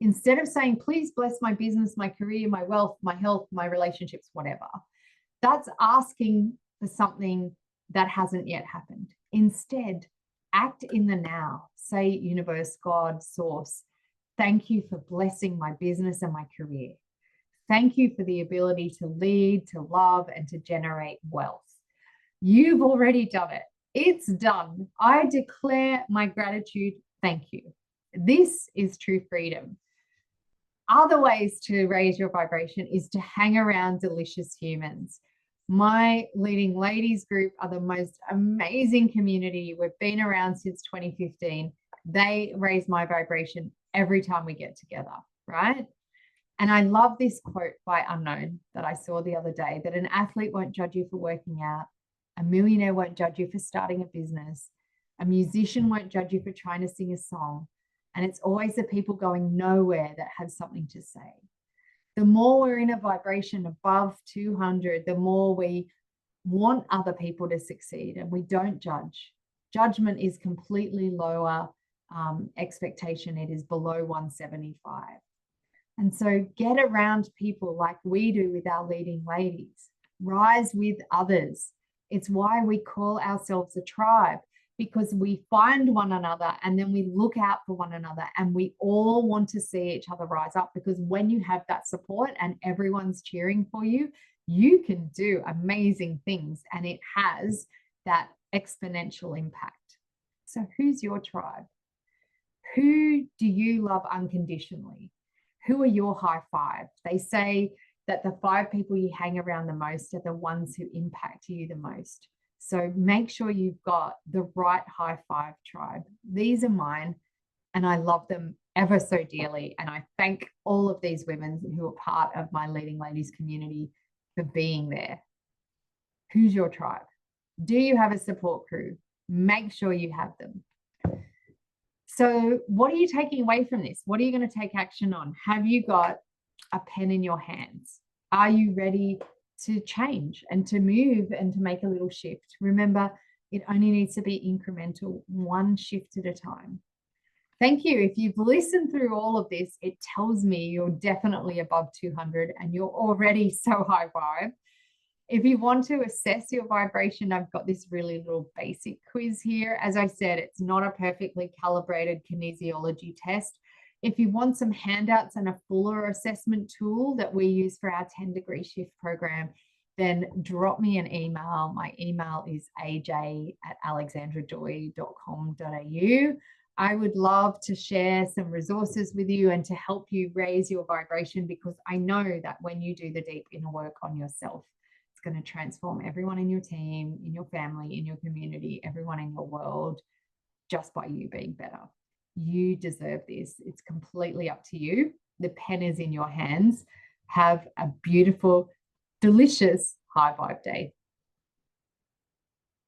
Instead of saying, please bless my business, my career, my wealth, my health, my relationships, whatever, that's asking for something that hasn't yet happened. Instead, act in the now. Say, universe, God, source, thank you for blessing my business and my career. Thank you for the ability to lead, to love, and to generate wealth. You've already done it. It's done. I declare my gratitude. Thank you. This is true freedom. Other ways to raise your vibration is to hang around delicious humans. My Leading Ladies group are the most amazing community. We've been around since 2015. They raise my vibration every time we get together, right? And I love this quote by Unknown that I saw the other day, that an athlete won't judge you for working out. A millionaire won't judge you for starting a business. A musician won't judge you for trying to sing a song. And it's always the people going nowhere that have something to say. The more we're in a vibration above 200, the more we want other people to succeed and we don't judge. Judgment is completely lower expectation. It is below 175. And so get around people like we do with our Leading Ladies. Rise with others. It's why we call ourselves a tribe, because we find one another and then we look out for one another and we all want to see each other rise up, because when you have that support and everyone's cheering for you, you can do amazing things and it has that exponential impact. So who's your tribe? Who do you love unconditionally? Who are your high five? They say that the 5 people you hang around the most are the ones who impact you the most. So make sure you've got the right high five tribe. These are mine and I love them ever so dearly. And I thank all of these women who are part of my Leading Ladies community for being there. Who's your tribe? Do you have a support crew? Make sure you have them. So what are you taking away from this? What are you going to take action on? Have you got a pen in your hands? Are you ready to change and to move and to make a little shift? Remember, it only needs to be incremental, one shift at a time. Thank you. If you've listened through all of this, it tells me you're definitely above 200 and you're already so high vibe. If you want to assess your vibration, I've got this really little basic quiz here. As I said, it's not a perfectly calibrated kinesiology test. If you want some handouts and a fuller assessment tool that we use for our 10-degree shift program, then drop me an email. My email is aj@alexandrajoy.com.au. I would love to share some resources with you and to help you raise your vibration, because I know that when you do the deep inner work on yourself, it's going to transform everyone in your team, in your family, in your community, everyone in your world, just by you being better. You deserve this. It's completely up to you. The pen is in your hands. Have a beautiful, delicious high vibe day.